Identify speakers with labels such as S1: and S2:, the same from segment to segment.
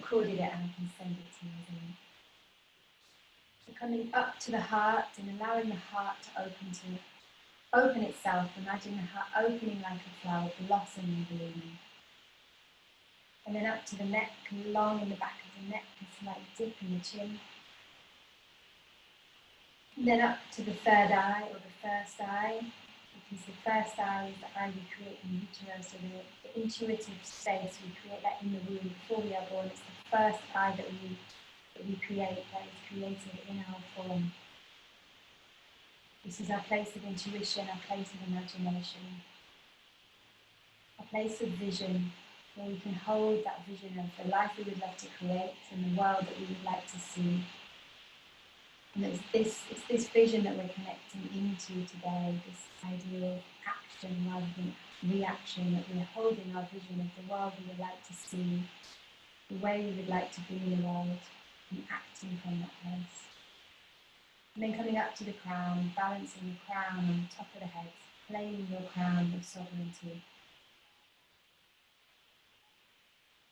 S1: recorded it and I can send it to you as a link. So coming up to the heart and allowing the heart to open itself. Imagine the heart opening like a flower, blossoming, blooming. And then up to the neck, long in the back of the neck, a slight dip in the chin. And then up to the third eye or the first eye, because the first eye is the eye we create in utero, so the intuitive space, we create that in the womb before we are born. It's the first eye that we create, that is created in our form. This is our place of intuition, our place of imagination, a place of vision, where we can hold that vision of the life we would love to create and the world that we would like to see. And it's this vision that we're connecting into today, this idea of action rather than reaction, that we're holding our vision of the world we would like to see, the way we would like to be in the world, and acting from that place. And then coming up to the crown, balancing the crown on the top of the head, claiming your crown of sovereignty.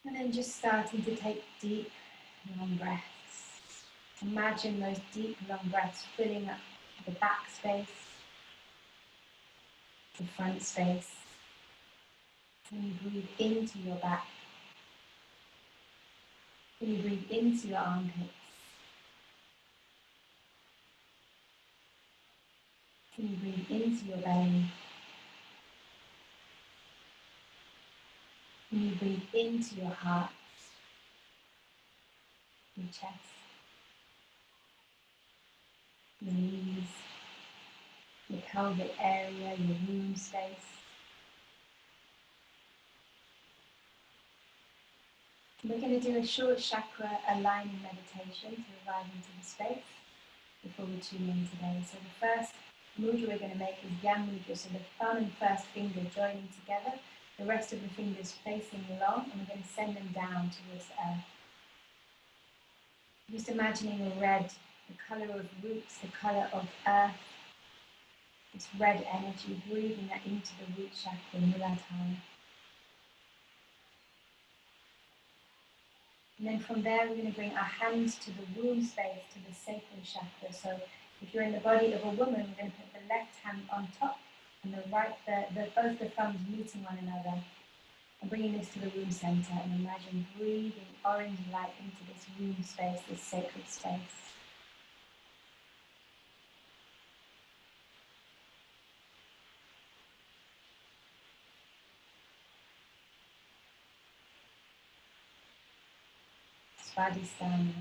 S1: And then just starting to take deep, long breaths. Imagine those deep, long breaths filling up the back space, the front space. When you breathe into your back, when you breathe into your armpits, when you breathe into your belly, when you breathe into your heart, your chest, your knees, your pelvic area, your womb space. We're going to do a short chakra aligning meditation to arrive into the space before we tune in today. So the first mudra we're going to make is Yan Mudra, so the thumb and first finger joining together, the rest of the fingers facing along, and we're going to send them down towards the earth. Just imagining a red, the colour of roots, the colour of earth, this red energy, breathing that into the root chakra, Muladhara. And then from there, we're going to bring our hands to the womb space, to the sacral chakra. So if you're in the body of a woman, we're going to put the left hand on top and the right, both the thumbs meeting one another. And bringing this to the womb center, and imagine breathing orange light into this womb space, this sacred space. Svadhisthana,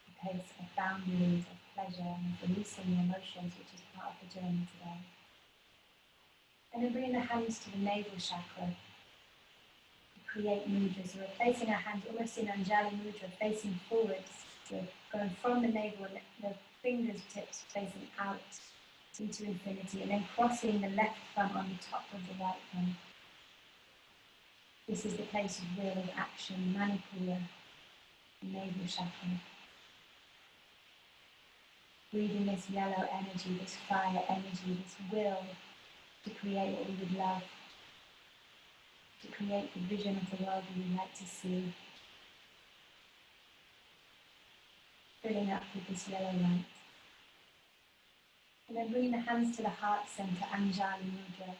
S1: a place of boundaries, of pleasure, and of releasing the emotions, which is part of the journey today. And then bringing the hands to the navel chakra, to create mudras. We're placing our hands almost in Anjali Mudra, facing forwards. We're going from the navel, and the fingers tips facing out into infinity, and then crossing the left thumb on the top of the right thumb. This is the place of will, of action, Manipura. Navel chakra. Breathing this yellow energy, this fire energy, this will to create what we would love, to create the vision of the world we would like to see. Filling up with this yellow light. And then bringing the hands to the heart center, Anjali Mudra.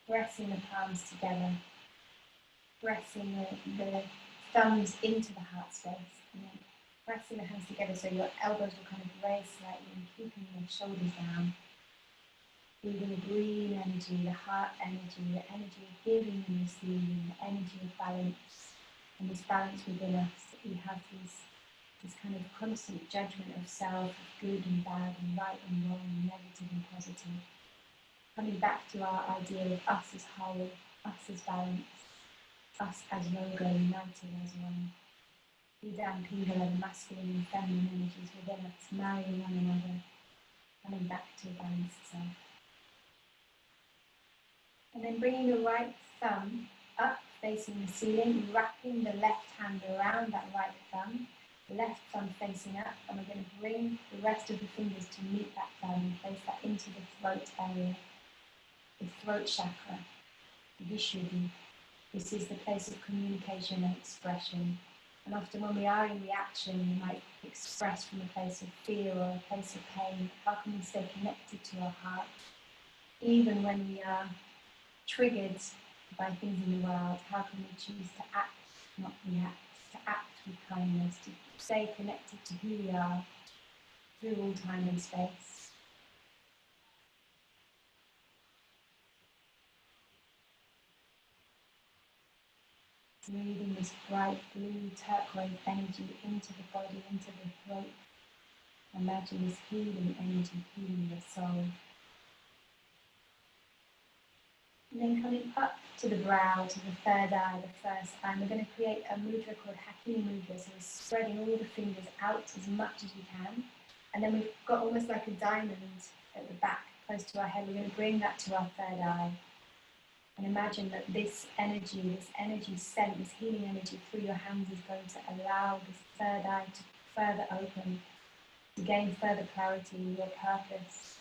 S1: Pressing the palms together. Pressing the thumbs into the heart space, and then pressing the hands together so your elbows will kind of raise slightly and keeping your shoulders down. Breathing the green energy, the heart energy, the energy of giving and receiving, the energy of balance, and this balance within us. We have this kind of constant judgment of self, of good and bad, and right and wrong, and negative and positive. Coming back to our idea of us as whole, us as balance, us as yoga, united as one. Ida and Pingala, the masculine and feminine energies within us, marrying one another, coming back to a balanced self. And then bringing the right thumb up, facing the ceiling, wrapping the left hand around that right thumb, the left thumb facing up, and we're going to bring the rest of the fingers to meet that thumb and place that into the throat area, the throat chakra, the Vishuddhi. This is the place of communication and expression. And often when we are in reaction, we might express from a place of fear or a place of pain. How can we stay connected to our heart? Even when we are triggered by things in the world, how can we choose to act, not react, to act with kindness, to stay connected to who we are through all time and space? Breathing this bright blue turquoise energy into the body, into the throat. Imagine this healing energy healing your soul. And then coming up to the brow, to the third eye, the first eye. We're going to create a mudra called Hakini Mudra. So we're spreading all the fingers out as much as we can. And then we've got almost like a diamond at the back, close to our head. We're going to bring that to our third eye. And imagine that this energy sent, this healing energy through your hands is going to allow this third eye to further open, to gain further clarity in your purpose,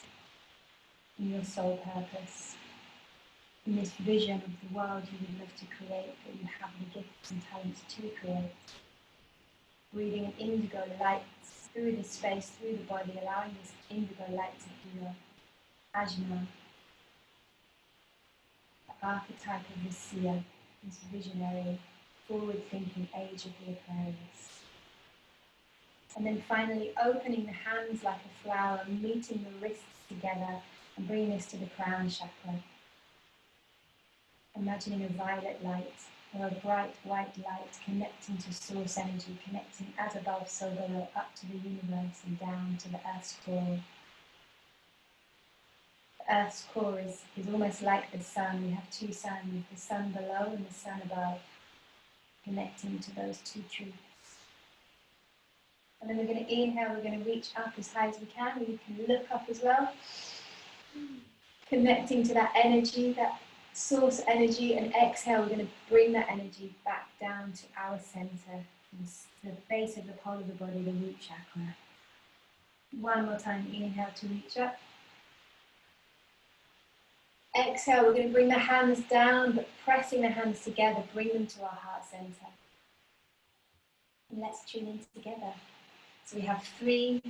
S1: in your soul purpose, in this vision of the world you would love to create, that you have the gifts and talents to create. Breathing an indigo light through the space, through the body, allowing this indigo light to heal. Ajna, the archetype of the seer, this visionary, forward-thinking age of the Aquarius. And then finally opening the hands like a flower, meeting the wrists together and bringing this to the crown chakra. Imagining a violet light or a bright white light connecting to source energy, connecting as above, so below, up to the universe and down to the earth's core. The earth's core is almost like the sun. We have two suns, the sun below and the sun above, connecting to those two truths. And then we're going to inhale, we're going to reach up as high as we can. We can look up as well, connecting to that energy, that source energy, and exhale, we're going to bring that energy back down to our center, the base of the pole of the body, the root chakra. One more time, inhale to reach up. Exhale, we're going to bring the hands down, but pressing the hands together, bring them to our heart center. And let's tune in together. So we have 3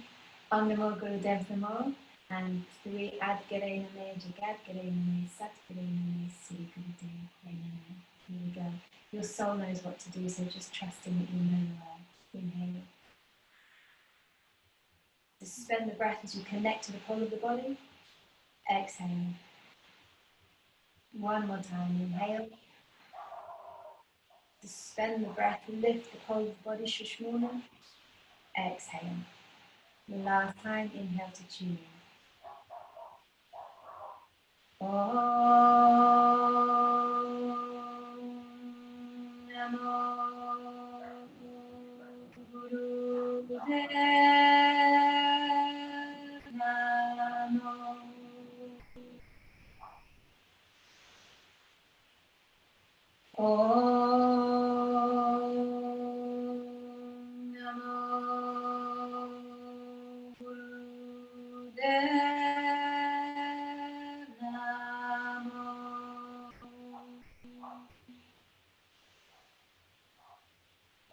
S1: Om Namo Gurudev Namo, and 3 Adgare Name, Jagadgare Name, Satgare Name, Sri Gurudev Name. Here we go. Your soul knows what to do, so just trusting that you know the words. Inhale. Suspend the breath as you connect to the pole of the body. Exhale. One more time. Inhale. Suspend the breath, lift the pole of the body, Shushmona. Exhale. The last time, inhale to tune in. Om Namo Gurudev Namo. Om Namo Gurudev Namo.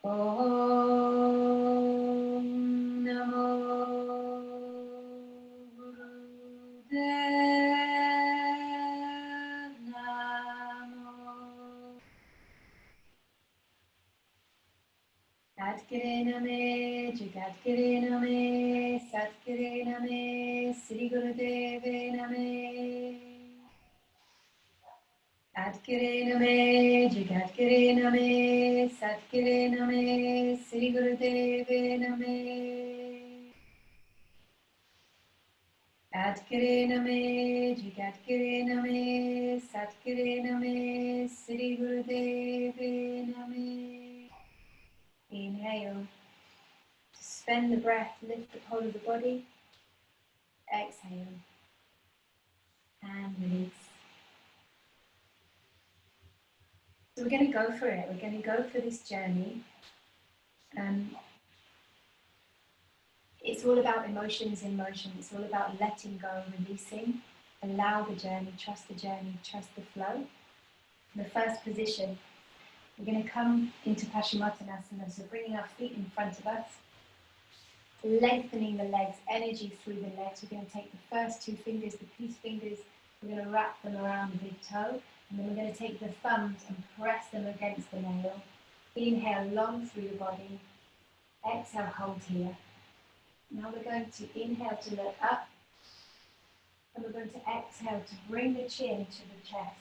S1: Om Namo Gurudev Namo. Adgare Name, Jagadgare Name, Satgare Name, Sri Gurudev Name. Adgare Name, Jagadgare Name, Satgare Name, Sri Gurudev Name. Adgare Name, Jagadgare Name, Satgare Name, Sri Gurudev Name. Inhale. Suspend the breath, lift the pole of the body. Exhale. And release. So we're going to go for it. We're going to go for this journey. It's all about emotions in motion. It's all about letting go, releasing. Allow the journey, trust the flow. The first position We're going to come into Paschimottanasana, so bringing our feet in front of us, lengthening the legs, energy through the legs. We're going to take the first two fingers, the peace fingers, we're going to wrap them around the big toe, and then we're going to take the thumbs and press them against the nail. Inhale long through the body, exhale, hold here. Now we're going to inhale to look up, and we're going to exhale to bring the chin to the chest.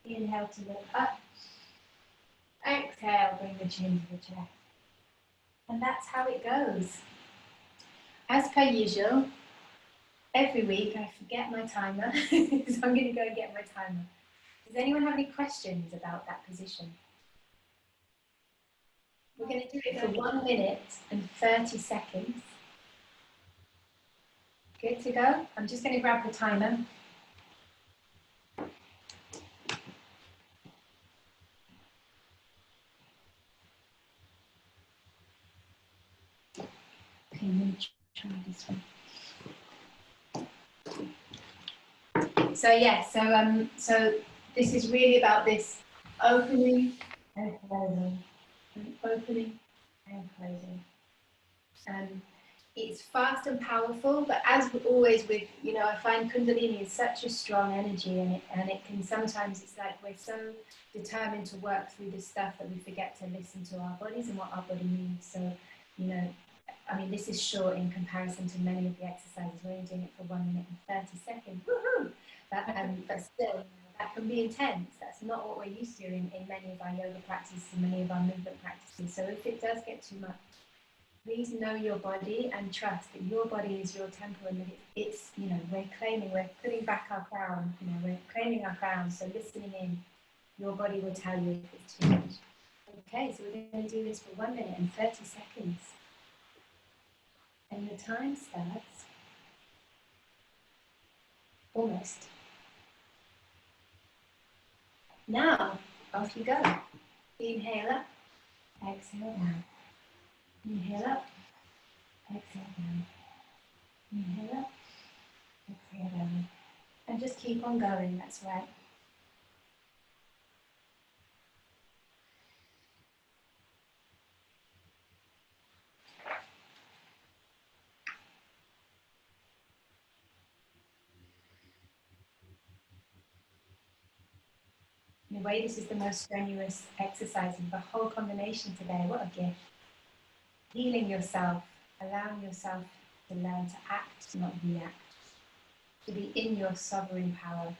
S1: Inhale to look up, exhale, bring the chin to the chest. And that's how it goes. As per usual, every week I forget my timer, so I'm going to go and get my timer. Does anyone have any questions about that position? We're going to do it for 1 minute and 30 seconds. Good to go? I'm just going to grab the timer. Okay, let me try this one. So this is really about this opening and closing, and opening and closing. It's fast and powerful, but as always with, I find Kundalini is such a strong energy, and it can sometimes, it's like we're so determined to work through this stuff that we forget to listen to our bodies and what our body needs. So, this is short in comparison to many of the exercises. We're only doing it for 1 minute and 30 seconds. Woohoo! But still, that can be intense. That's not what we're used to in many of our yoga practices and many of our movement practices. So if it does get too much, please know your body and trust that your body is your temple, and that it's, we're putting back our crown, we're claiming our crown. So listening in, your body will tell you if it's too much. Okay, so we're going to do this for 1 minute and 30 seconds. And your time starts almost. Now, off you go. Inhale up, exhale down. Inhale up, exhale down. Inhale up, exhale down. And just keep on going, that's right. In a way, this is the most strenuous exercise of the whole combination today. What a gift. Healing yourself, allowing yourself to learn to act, not react, to be in your sovereign power.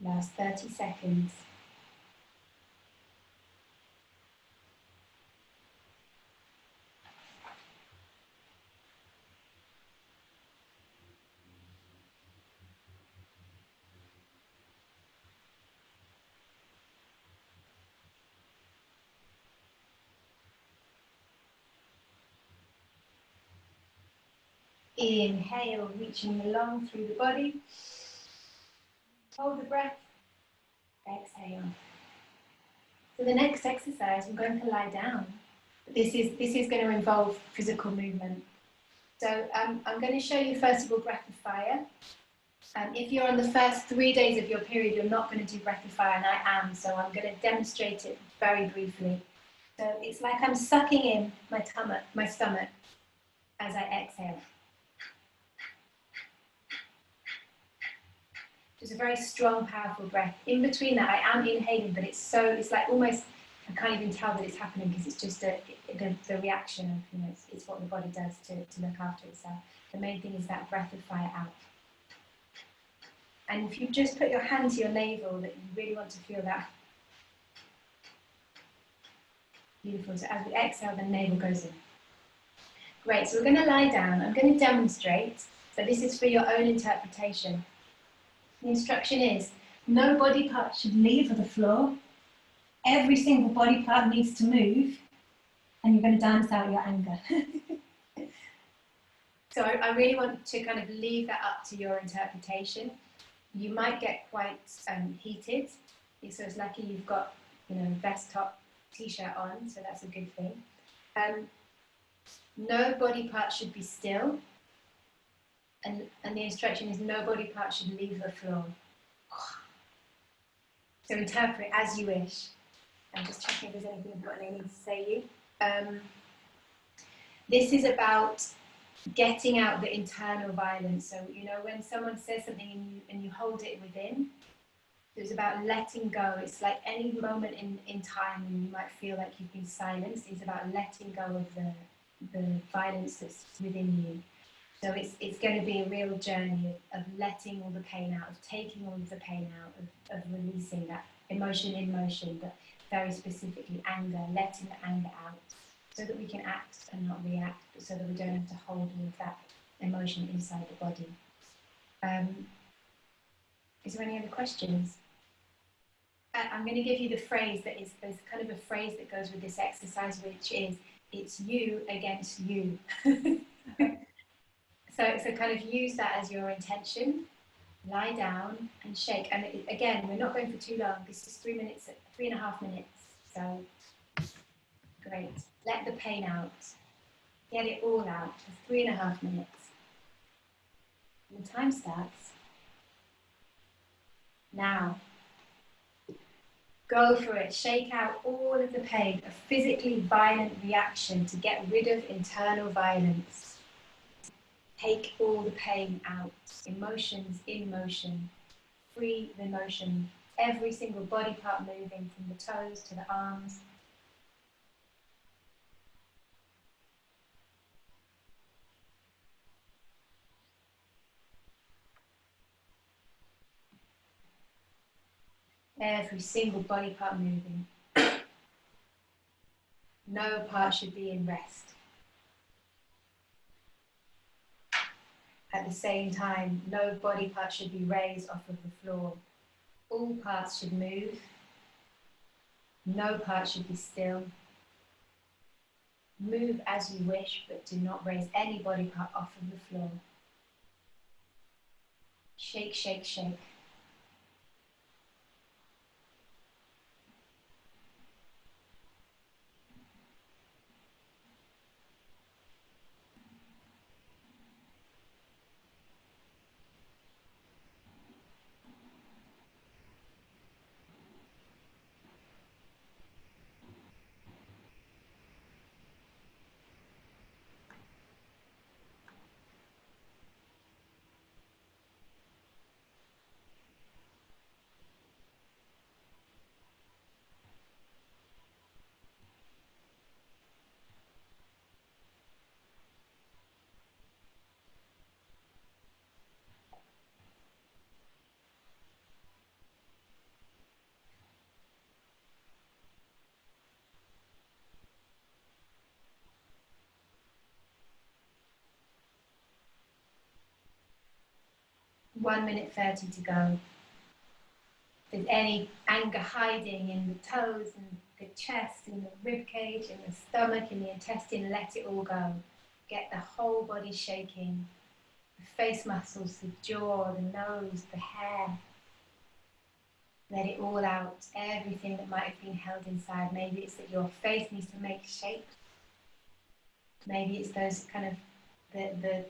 S1: Last 30 seconds. Inhale, reaching along through the body. Hold the breath. Exhale. So the next exercise, I'm going to lie down. This is going to involve physical movement. So I'm going to show you first of all breath of fire. If you're on the first 3 days of your period, you're not going to do breath of fire, and I am. So I'm going to demonstrate it very briefly. So it's like I'm sucking in my stomach as I exhale. Just a very strong, powerful breath. In between that, I am inhaling, but it's like almost, I can't even tell that it's happening because it's just the reaction of, it's what the body does to look after itself. The main thing is that breath of fire out. And if you just put your hand to your navel, that you really want to feel that. Beautiful. So as we exhale, the navel goes in. Great. So we're going to lie down. I'm going to demonstrate. So this is for your own interpretation. The instruction is, no body part should leave the floor. Every single body part needs to move, and you're going to dance out your anger. So I really want to kind of leave that up to your interpretation. You might get quite heated, so it's lucky you've got, you know, vest top, t-shirt on, so that's a good thing. No body part should be still, and the instruction is no body part should leave the floor. So interpret as you wish. I'm just checking if there's anything important I need to say to you. This is about getting out the internal violence. So, you know, when someone says something and you hold it within, it's about letting go. It's like any moment in time when you might feel like you've been silenced. It's about letting go of the violence that's within you. So it's going to be a real journey of letting all the pain out, of taking all of the pain out, of releasing that emotion in motion, but very specifically anger, letting the anger out, so that we can act and not react, but so that we don't have to hold all of that emotion inside the body. Is there any other questions? I'm going to give you the phrase that is, there's kind of a phrase that goes with this exercise, which is, it's you against you. So kind of use that as your intention. Lie down and shake. And again, we're not going for too long. This is 3.5 minutes. So great. Let the pain out. Get it all out for 3.5 minutes. And the time starts now. Go for it. Shake out all of the pain. A physically violent reaction to get rid of internal violence. Take all the pain out. Emotions in motion. Free the emotion. Every single body part moving from the toes to the arms. Every single body part moving. No part should be in rest. At the same time, no body part should be raised off of the floor. All parts should move. No part should be still. Move as you wish, but do not raise any body part off of the floor. Shake, shake, shake. One minute 30 to go. If there's any anger hiding in the toes and the chest, in the rib cage, in the stomach, in the intestine, let it all go. Get the whole body shaking. The face muscles, the jaw, the nose, the hair. Let it all out. Everything that might have been held inside. Maybe it's that your face needs to make shape. Maybe it's those kind of the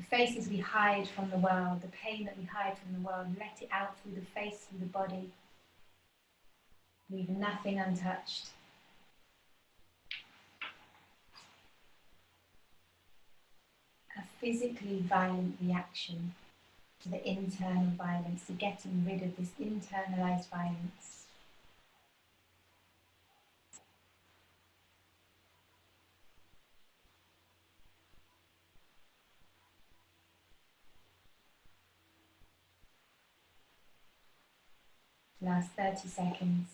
S1: faces we hide from the world, the pain that we hide from the world. Let it out through the face, through the body. Leave nothing untouched. A physically violent reaction to the internal violence, to getting rid of this internalized violence. Last 30 seconds.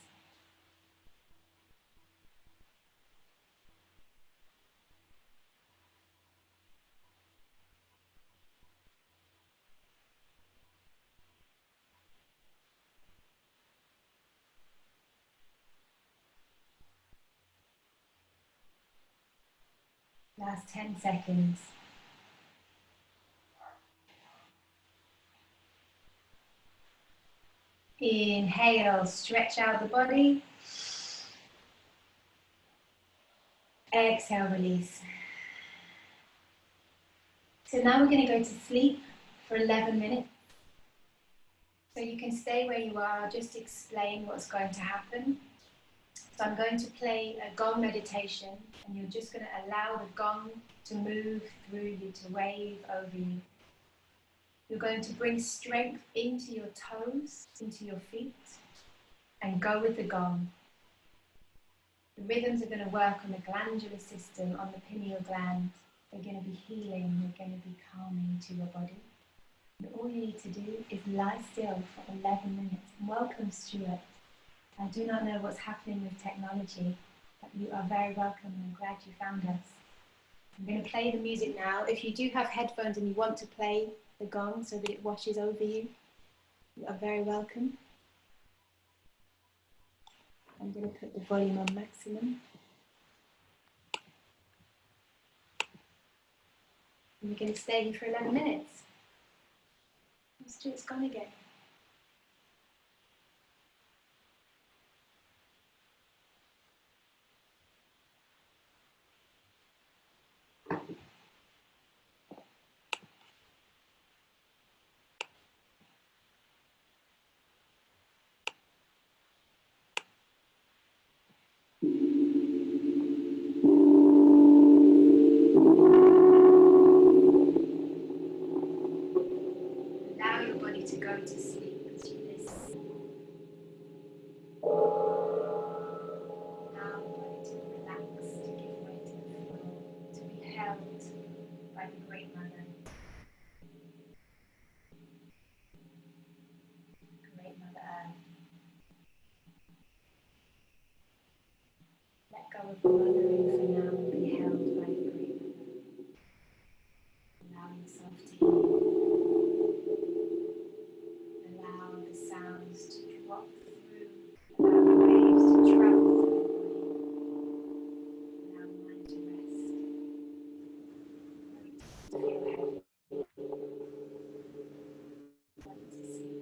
S1: Last 10 seconds. Inhale, stretch out the body. Exhale, release. So now we're going to go to sleep for 11 minutes. So you can stay where you are, I'll just explain what's going to happen. So I'm going to play a gong meditation, and you're just going to allow the gong to move through you, to wave over you. You're going to bring strength into your toes, into your feet, and go with the gong. The rhythms are going to work on the glandular system, on the pineal gland. They're going to be healing, they're going to be calming to your body. And all you need to do is lie still for 11 minutes. Welcome, Stuart. I do not know what's happening with technology, but you are very welcome, and I'm glad you found us. I'm going to play the music now. If you do have headphones and you want to play the gong so that it washes over you, you are very welcome. I'm going to put the volume on maximum. And we're going to stay here for 11 minutes. Stuart's gone again. Allow your body to go to sleep as you listen. Allow your body to relax, to give way to the flow, to be held by the Great Mother. Great Mother Earth. Let go of the mothering for now and be held by the Great Mother. Allow yourself to heal. Allow the sounds to drop through. Allow the waves to travel through the body. Allow the mind to rest. To feel heavy. Body to sleep.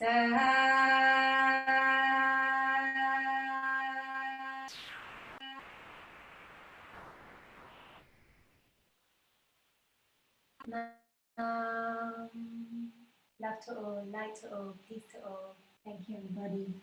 S1: Love to all, light to all, peace to all. Thank you, everybody.